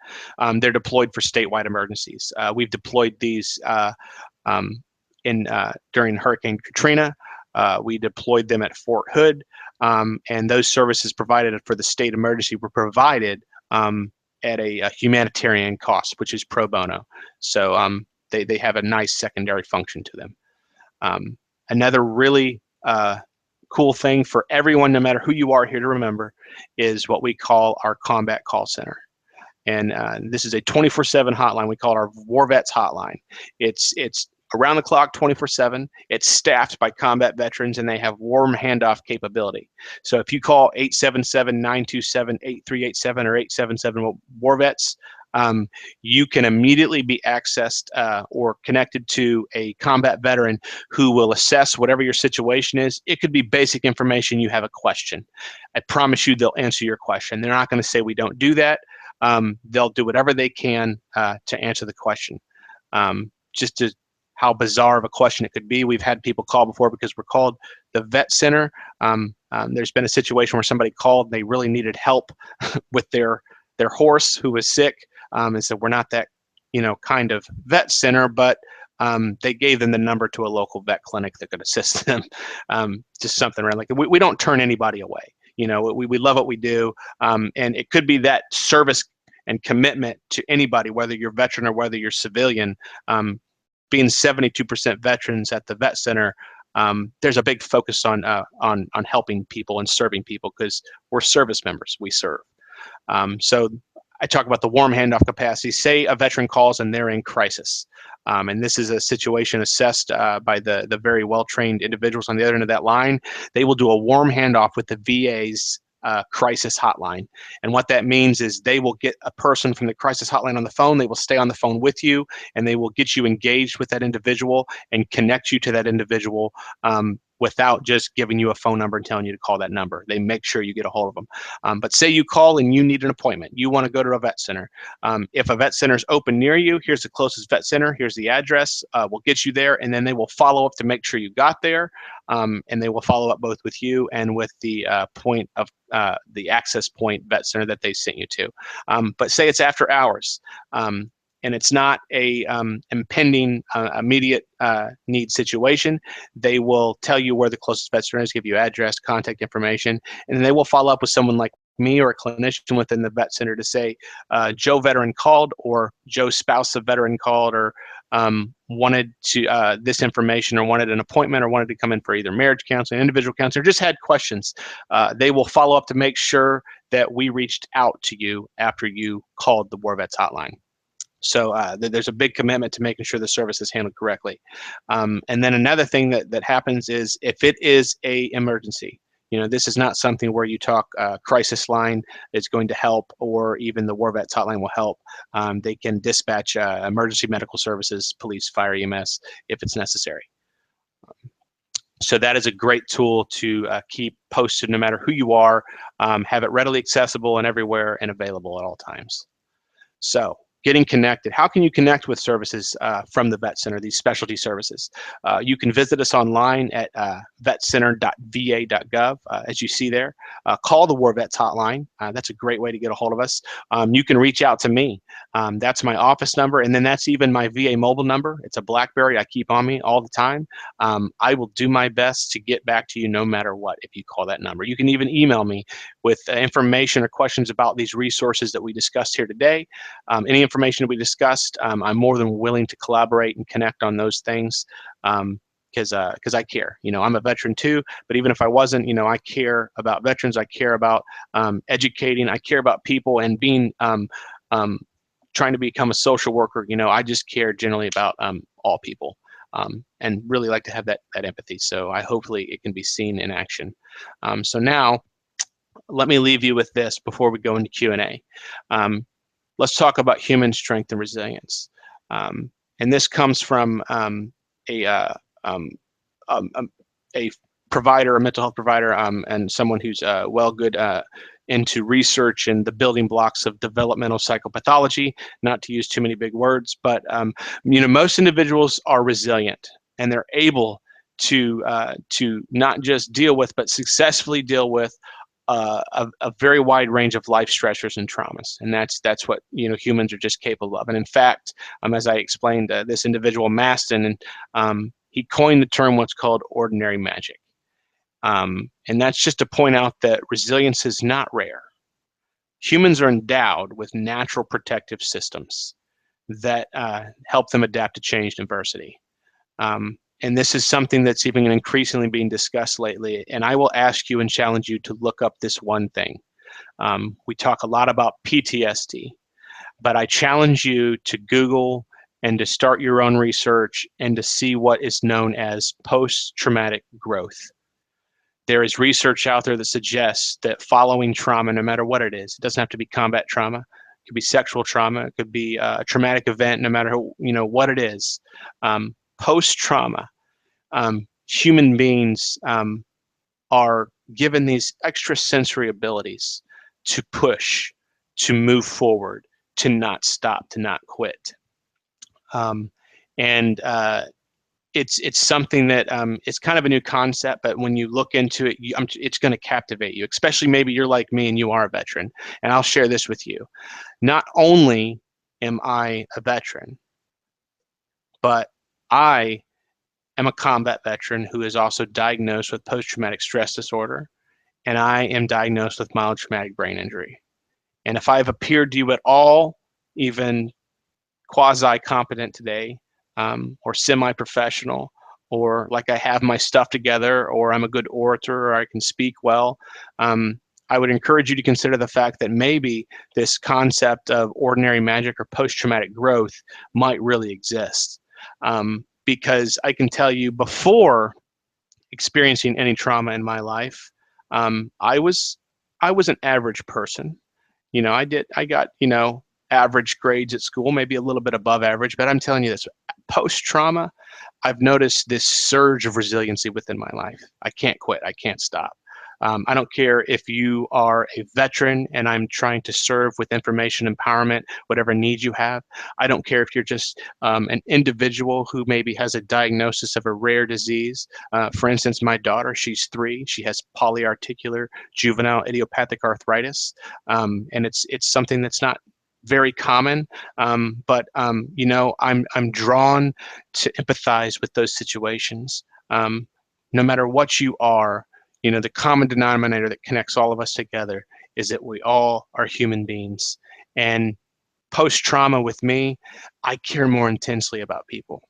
They're deployed for statewide emergencies. We've deployed these during Hurricane Katrina. We deployed them at Fort Hood, and those services provided for the state emergency were provided at a humanitarian cost, which is pro bono. So they have a nice secondary function to them. Another really cool thing for everyone, no matter who you are, here to remember is what we call our combat call center. And this is a 24/7 hotline. We call it our War Vets hotline. It's around the clock, 24/7. It's staffed by combat veterans, and they have warm handoff capability. So if you call 877-927-8387 or 877 War Vets, you can immediately be accessed or connected to a combat veteran who will assess whatever your situation is. It could be basic information. You have a question. I promise you they'll answer your question. They're not going to say we don't do that. They'll do whatever they can to answer the question. Just to how bizarre of a question it could be. We've had people call before because we're called the Vet Center. There's been a situation where somebody called and they really needed help with their horse who was sick, and said, we're not that kind of vet center, but they gave them the number to a local vet clinic that could assist them. Just something around like we don't turn anybody away. We love what we do, and it could be that service and commitment to anybody, whether you're veteran or whether you're civilian. Being 72% veterans at the Vet Center, there's a big focus on helping people and serving people because we're service members. We serve. So I talk about the warm handoff capacity. Say a veteran calls and they're in crisis. And this is a situation assessed by the very well-trained individuals on the other end of that line. They will do a warm handoff with the VA's crisis hotline. And what that means is they will get a person from the crisis hotline on the phone. They will stay on the phone with you, and they will get you engaged with that individual and connect you to that individual without just giving you a phone number and telling you to call that number. They make sure you get a hold of them. But say you call and you need an appointment. You want to go to a vet center. If a vet center is open near you, here's the closest vet center. Here's the address. We'll get you there, and then they will follow up to make sure you got there. And they will follow up both with you and with the point of the access point vet center that they sent you to. But say it's after hours. And it's not a impending immediate need situation, they will tell you where the closest vet center is, give you address, contact information, and then they will follow up with someone like me or a clinician within the vet center to say, Joe veteran called, or Joe's spouse of veteran called, or wanted to this information, or wanted an appointment, or wanted to come in for either marriage counseling, individual counseling, or just had questions. They will follow up to make sure that we reached out to you after you called the War Vets hotline. So there's a big commitment to making sure the service is handled correctly. And then another thing that happens is if it is a emergency, this is not something where you talk crisis line is going to help, or even the War Vets hotline will help. They can dispatch emergency medical services, police, fire, EMS, if it's necessary. So that is a great tool to keep posted no matter who you are, have it readily accessible and everywhere and available at all times. So getting connected. How can you connect with services from the vet center, these specialty services? You can visit us online at vetcenter.va.gov, as you see there. Call the War Vets hotline. That's a great way to get a hold of us. You can reach out to me. That's my office number, and then that's even my VA mobile number. It's a BlackBerry I keep on me all the time. I will do my best to get back to you no matter what if you call that number. You can even email me with information or questions about these resources that we discussed here today. Any information that we discussed, I'm more than willing to collaborate and connect on those things, because I care. I'm a veteran too, but even if I wasn't, I care about veterans. I care about educating. I care about people, and being trying to become a social worker. I just care generally about all people, and really like to have that empathy. So hopefully it can be seen in action. So now let me leave you with this before we go into Q&A. Let's talk about human strength and resilience. And this comes from a provider, a mental health provider, and someone who's good into research and the building blocks of developmental psychopathology, not to use too many big words, but most individuals are resilient, and they're able to not just deal with, but successfully deal with a very wide range of life stressors and traumas, and that's what humans are just capable of. And in fact, as I explained, this individual Maston, and he coined the term what's called ordinary magic, and that's just to point out that resilience is not rare. Humans are endowed with natural protective systems that help them adapt to change and adversity. And this is something that's even increasingly being discussed lately. And I will ask you and challenge you to look up this one thing. We talk a lot about PTSD, but I challenge you to Google and to start your own research and to see what is known as post-traumatic growth. There is research out there that suggests that following trauma, no matter what it is, it doesn't have to be combat trauma. It could be sexual trauma. It could be a traumatic event, no matter what it is. Post-trauma, human beings are given these extrasensory abilities to push, to move forward, to not stop, to not quit. It's something that it's kind of a new concept, but when you look into it, it's going to captivate you, especially maybe you're like me and you are a veteran. And I'll share this with you. Not only am I a veteran, but I am a combat veteran who is also diagnosed with post-traumatic stress disorder, and I am diagnosed with mild traumatic brain injury. And if I've appeared to you at all, even quasi-competent today, or semi-professional, or like I have my stuff together, or I'm a good orator, or I can speak well, I would encourage you to consider the fact that maybe this concept of ordinary magic or post-traumatic growth might really exist. Because I can tell you, before experiencing any trauma in my life, I was an average person. I got average grades at school, maybe a little bit above average, but I'm telling you this, post-trauma, I've noticed this surge of resiliency within my life. I can't quit. I can't stop. I don't care if you are a veteran and I'm trying to serve with information empowerment, whatever needs you have. I don't care if you're just an individual who maybe has a diagnosis of a rare disease. For instance, my daughter, she's 3. She has polyarticular juvenile idiopathic arthritis, and it's something that's not very common, but you know, I'm drawn to empathize with those situations. No matter what you are, you know, the common denominator that connects all of us together is that we all are human beings. And post-trauma with me, I care more intensely about people.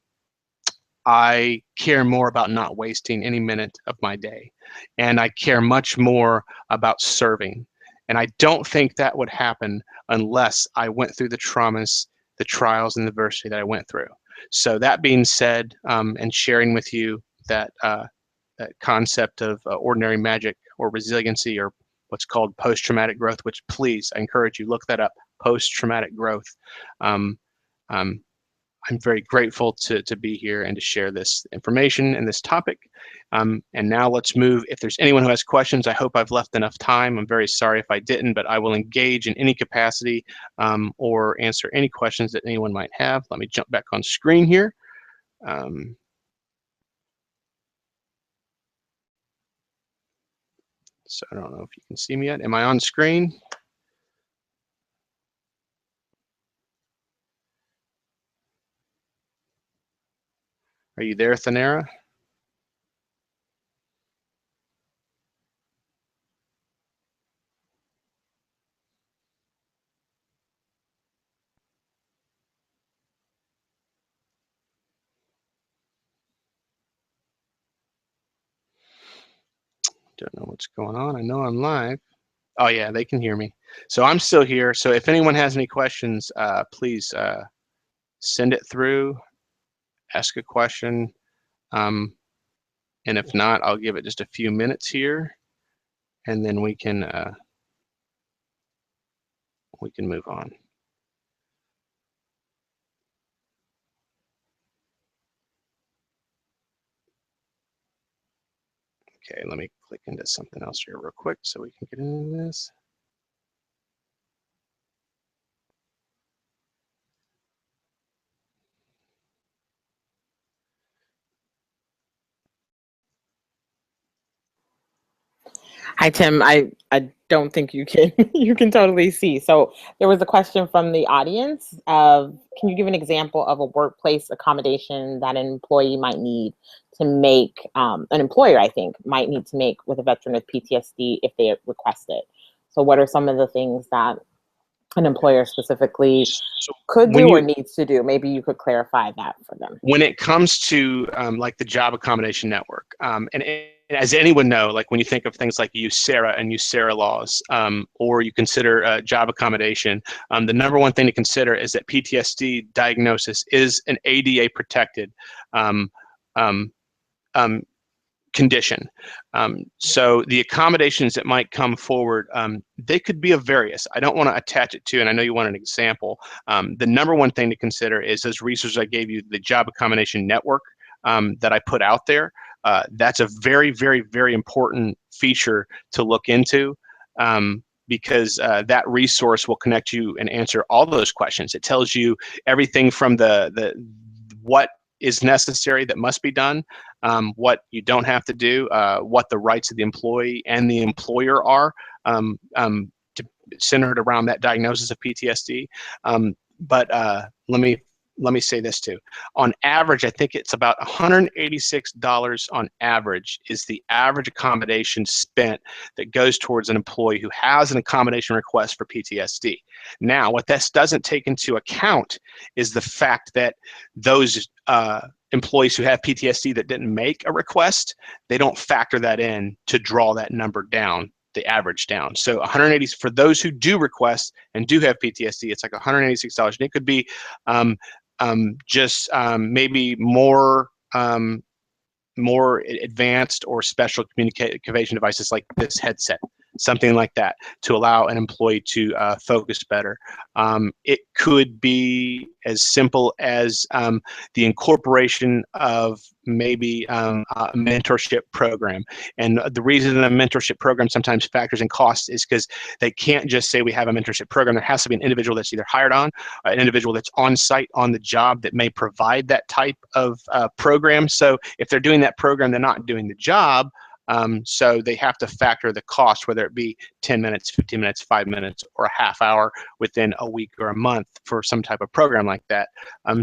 I care more about not wasting any minute of my day. And I care much more about serving. And I don't think that would happen unless I went through the traumas, the trials, and the adversity that I went through. So that being said, and sharing with you that that concept of ordinary magic or resiliency, or what's called post-traumatic growth, which please, I encourage you, look that up, post-traumatic growth. Um, um, I'm very grateful to be here and to share this information and this topic. And now let's move. If there's anyone who has questions, I hope I've left enough time. I'm very sorry if I didn't, but I will engage in any capacity or answer any questions that anyone might have. Let me jump back on screen here. So I don't know if you can see me yet. Am I on screen? Are you there, Thanera? Don't know what's going on. I know I'm live. Oh yeah, they can hear me. So I'm still here. So if anyone has any questions, please send it through, ask a question. And if not, I'll give it just a few minutes here, and then we can move on. Okay, let me click into something else here real quick so we can get into this. Hi, Tim. I don't think you can you can totally see. So there was a question from the audience of, can you give an example of a workplace accommodation that an employee might need to make, an employer, I think, might need to make with a veteran with PTSD if they request it? So what are some of the things that an employer specifically So could when do or you needs to do? Maybe you could clarify that for them. when it comes to like the job accommodation network, and as anyone know, like when you think of things like USERA and USERA laws, or you consider job accommodation, the number one thing to consider is that PTSD diagnosis is an ADA protected um, um, um, condition. So the accommodations that might come forward, they could be of various. I don't want to attach it to, and I know you want an example. The number one thing to consider is those resources I gave you, the job accommodation network that I put out there. That's a very, very, very important feature to look into. Because that resource will connect you and answer all those questions. It tells you everything from the what is necessary that must be done, what you don't have to do, what the rights of the employee and the employer are, centered around that diagnosis of PTSD. But let me say this too. On average, I think it's about $186 on average is the average accommodation spent that goes towards an employee who has an accommodation request for PTSD. Now, what this doesn't take into account is the fact that those employees who have PTSD that didn't make a request, they don't factor that in to draw that number down, the average down. So 180 for those who do request and do have PTSD, it's like $186, and it could be just maybe more more advanced or special communication devices like this headset. something like that, to allow an employee to focus better. It could be as simple as the incorporation of maybe a mentorship program. And the reason a mentorship program sometimes factors in cost is because they can't just say we have a mentorship program. There has to be an individual that's either hired on, an individual that's on site on the job that may provide that type of program. So if they're doing that program, they're not doing the job. So they have to factor the cost, whether it be 10 minutes, 15 minutes, 5 minutes, or a half hour within a week or a month for some type of program like that.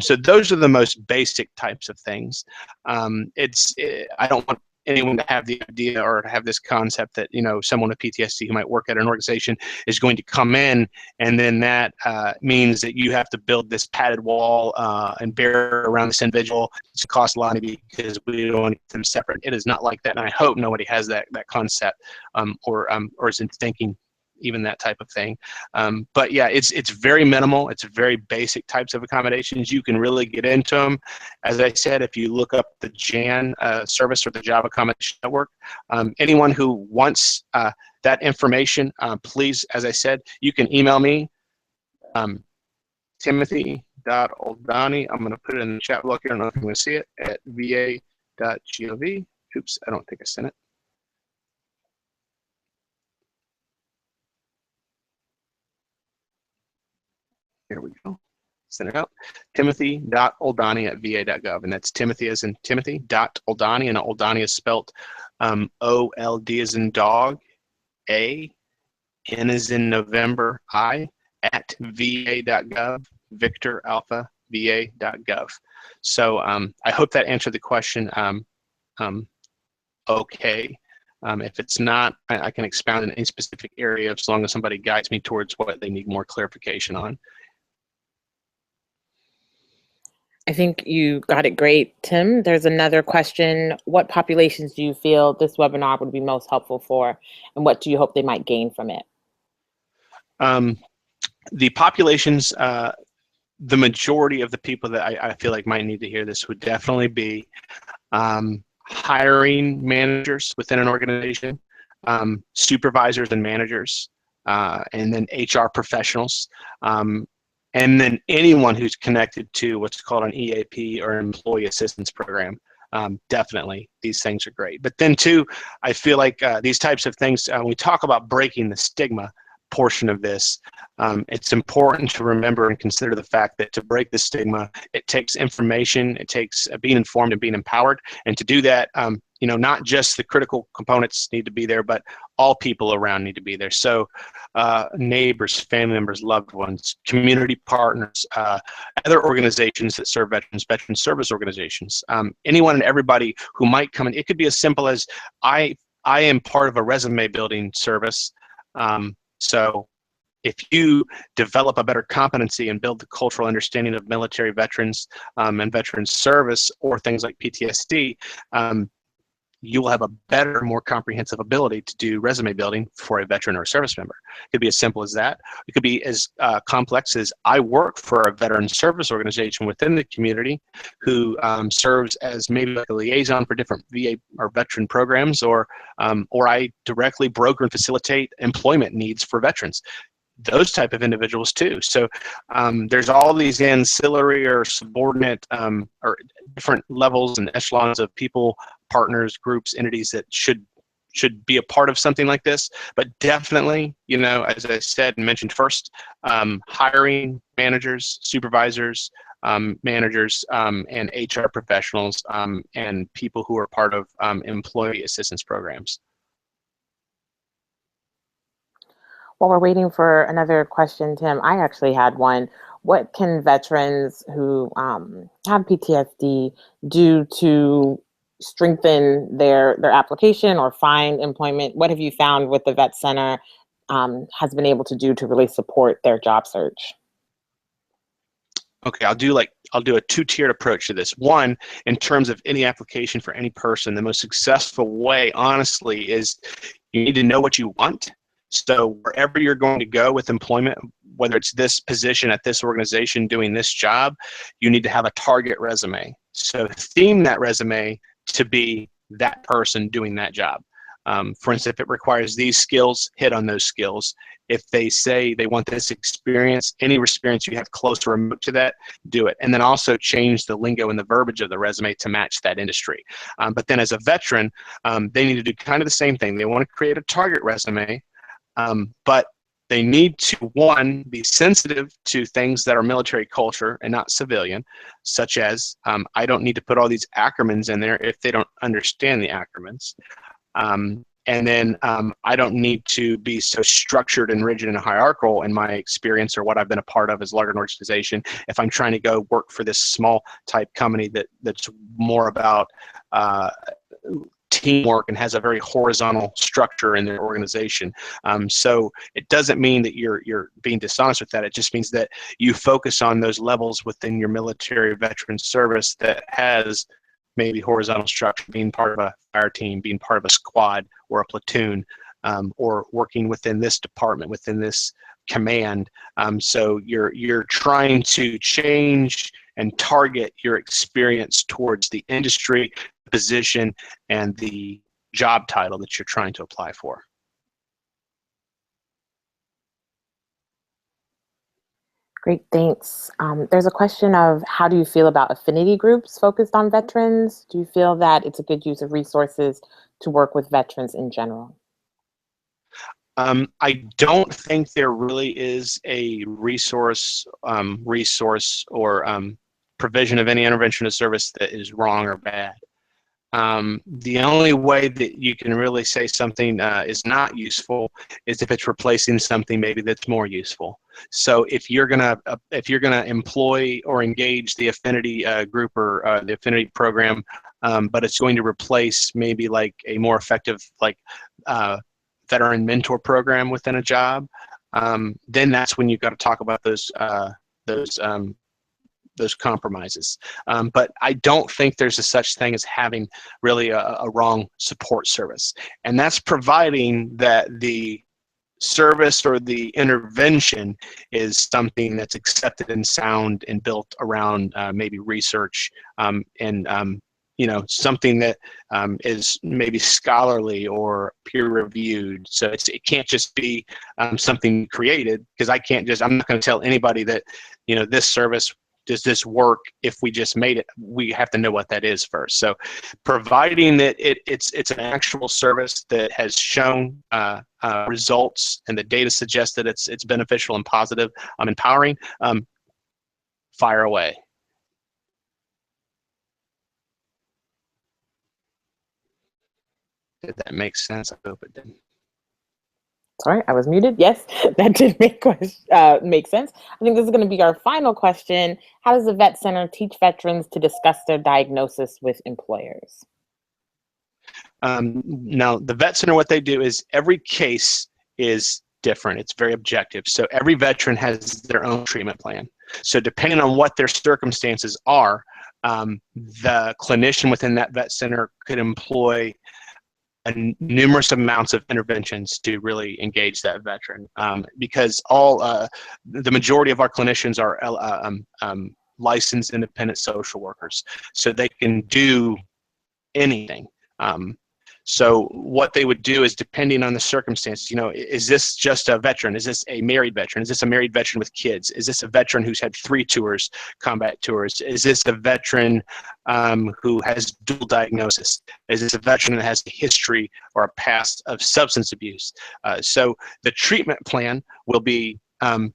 So those are the most basic types of things. I don't want anyone to have the idea or to have this concept that, you know, someone with PTSD who might work at an organization is going to come in, and then that means that you have to build this padded wall and barrier around this individual. It's cost a lot of money because we don't want them separate. It is not like that, and I hope nobody has that concept or is in thinking even that type of thing. But yeah, it's very minimal. It's very basic types of accommodations. You can really get into them. As I said, if you look up the JAN service or the Job Accommodation Network, anyone who wants that information, please, as I said, you can email me, timothy.oldani. I'm going to put it in the chat block here. I don't know if you want to see it, at va.gov. Oops, I don't think I sent it. Here we go. Send it out. Timothy.oldani at va.gov. And that's Timothy as in Timothy, .oldani, and Oldani is spelt O-L-D as in dog, A, N as in November, I, at va.gov, Victor Alpha, va.gov. So I hope that answered the question okay. If it's not, I can expound in any specific area as long as somebody guides me towards what they need more clarification on. I think you got it great, Tim. There's another question. What populations do you feel this webinar would be most helpful for, and what do you hope they might gain from it? The populations, the majority of the people that I feel like might need to hear this would definitely be hiring managers within an organization, supervisors and managers, and then HR professionals. And then anyone who's connected to what's called an EAP or employee assistance program. Definitely, these things are great. But then too, I feel like these types of things, when we talk about breaking the stigma portion of this, it's important to remember and consider the fact that to break the stigma, it takes information, it takes being informed and being empowered. And to do that, you know, not just the critical components need to be there, but all people around need to be there. So neighbors, family members, loved ones, community partners, other organizations that serve veterans, veteran service organizations, anyone and everybody who might come in. It could be as simple as I am part of a resume building service. So if you develop a better competency and build the cultural understanding of military veterans and veterans service or things like PTSD, you will have a better, more comprehensive ability to do resume building for a veteran or a service member. It could be as simple as that. It could be as complex as I work for a veteran service organization within the community who serves as maybe like a liaison for different VA or veteran programs, or I directly broker and facilitate employment needs for veterans. Those type of individuals too. So there's all these ancillary or subordinate or different levels and echelons of people, partners, groups, entities that should be a part of something like this. But definitely, you know, as I said and mentioned first, hiring managers, supervisors, managers, and HR professionals, and people who are part of employee assistance programs. While we're waiting for another question, Tim, I actually had one. What can veterans who have PTSD do to strengthen their application or find employment? What have you found with the Vet Center has been able to do to really support their job search? Okay, I'll do a two-tiered approach to this. One, in terms of any application for any person, the most successful way, honestly, is you need to know what you want. So wherever you're going to go with employment, whether it's this position at this organization doing this job, you need to have a target resume. So theme that resume to be that person doing that job. For instance, if it requires these skills, hit on those skills. If they say they want this experience, any experience you have close or remote to that, do it. And then also change the lingo and the verbiage of the resume to match that industry. But then as a veteran, they need to do kind of the same thing. They want to create a target resume, but they need to, one, be sensitive to things that are military culture and not civilian, such as I don't need to put all these acronyms in there if they don't understand the acronyms. And then I don't need to be so structured and rigid and hierarchical in my experience or what I've been a part of as a larger organization if I'm trying to go work for this small type company that's more about teamwork and has a very horizontal structure in their organization. So it doesn't mean that you're being dishonest with that. It just means that you focus on those levels within your military veteran service that has maybe horizontal structure, being part of a fire team, being part of a squad or a platoon, or working within this department, within this command. So you're trying to change and target your experience towards the industry, position, and the job title that you're trying to apply for. Great, thanks. There's a question of how do you feel about affinity groups focused on veterans? Do you feel that it's a good use of resources to work with veterans in general? I don't think there really is a resource or provision of any intervention of service that is wrong or bad. The only way that you can really say something is not useful is if it's replacing something maybe that's more useful. So if you're gonna employ or engage the affinity group or the affinity program, but it's going to replace maybe like a more effective veteran mentor program within a job, then that's when you've got to talk about those compromises. But I don't think there's a such thing as having really a wrong support service. And that's providing that the service or the intervention is something that's accepted and sound and built around maybe research and something that is maybe scholarly or peer-reviewed. So it can't just be something created, because I'm not going to tell anybody that, this service, does this work if we just made it? We have to know what that is first. So providing that it's an actual service that has shown results and the data suggests that it's beneficial and positive, empowering, fire away. Did that make sense? I hope it did. Sorry, I was muted. Yes, that did make sense. I think this is going to be our final question. How does the Vet Center teach veterans to discuss their diagnosis with employers? Now, the Vet Center, what they do is every case is different. It's very objective. So every veteran has their own treatment plan. So depending on what their circumstances are, the clinician within that Vet Center could employ numerous amounts of interventions to really engage that veteran, because the majority of our clinicians are licensed independent social workers, so they can do anything. So what they would do is, depending on the circumstances, is this just a veteran? Is this a married veteran? Is this a married veteran with kids? Is this a veteran who's had 3 tours, combat tours? Is this a veteran who has dual diagnosis? Is this a veteran that has a history or a past of substance abuse? So the treatment plan will be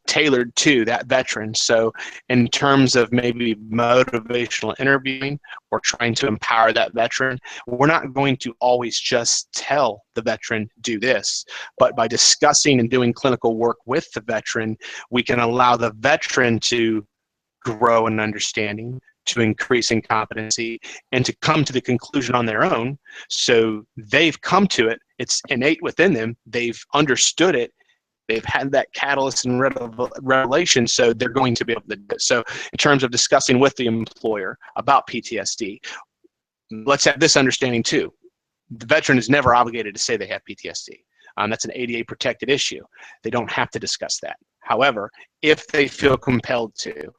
tailored to that veteran. So in terms of maybe motivational interviewing or trying to empower that veteran, we're not going to always just tell the veteran, do this, but by discussing and doing clinical work with the veteran, we can allow the veteran to grow in understanding, to increase in competency, and to come to the conclusion on their own. So they've come to it, it's innate within them, they've understood it, they've had that catalyst and revelation, so they're going to be able to do it. So in terms of discussing with the employer about PTSD, let's have this understanding too. The veteran is never obligated to say they have PTSD. That's an ADA protected issue. They don't have to discuss that. However, if they feel compelled to,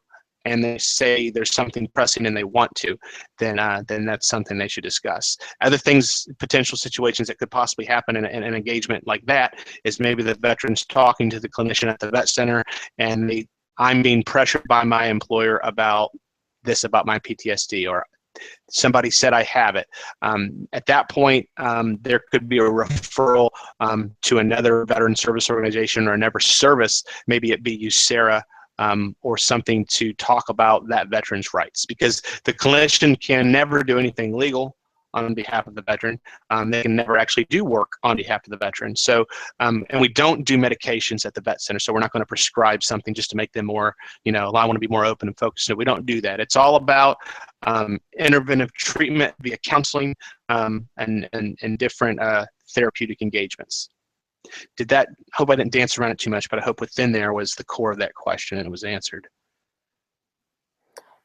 and they say there's something pressing and they want to, then that's something they should discuss. Other things, potential situations that could possibly happen in an engagement like that is maybe the veteran's talking to the clinician at the vet center, and I'm being pressured by my employer about this, about my PTSD, or somebody said I have it. At that point, there could be a referral to another veteran service organization or another service, maybe it be USERA, or something to talk about that veteran's rights, because the clinician can never do anything legal on behalf of the veteran. They can never actually do work on behalf of the veteran. So, and we don't do medications at the vet center, so we're not going to prescribe something just to make them more, I want to be more open and focused. No, we don't do that. It's all about interventive treatment via counseling and different therapeutic engagements. Hope I didn't dance around it too much, but I hope within there was the core of that question and it was answered.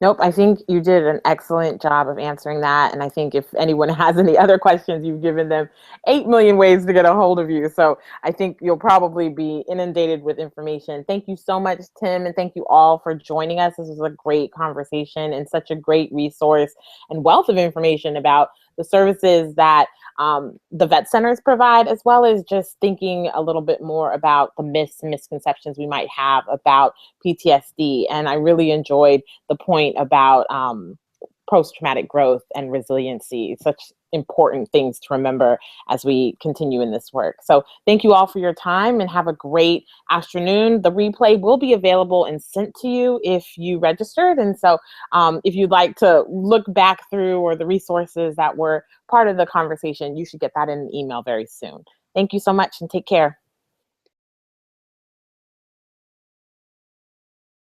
Nope, I think you did an excellent job of answering that. And I think if anyone has any other questions, you've given them 8 million ways to get a hold of you. So I think you'll probably be inundated with information. Thank you so much, Tim, and thank you all for joining us. This was a great conversation and such a great resource and wealth of information about the services that the vet centers provide, as well as just thinking a little bit more about the myths and misconceptions we might have about PTSD. And I really enjoyed the point about post-traumatic growth and resiliency, such important things to remember as we continue in this work. So thank you all for your time and have a great afternoon. The replay will be available and sent to you if you registered. And so if you'd like to look back through or the resources that were part of the conversation, you should get that in an email very soon. Thank you so much and take care.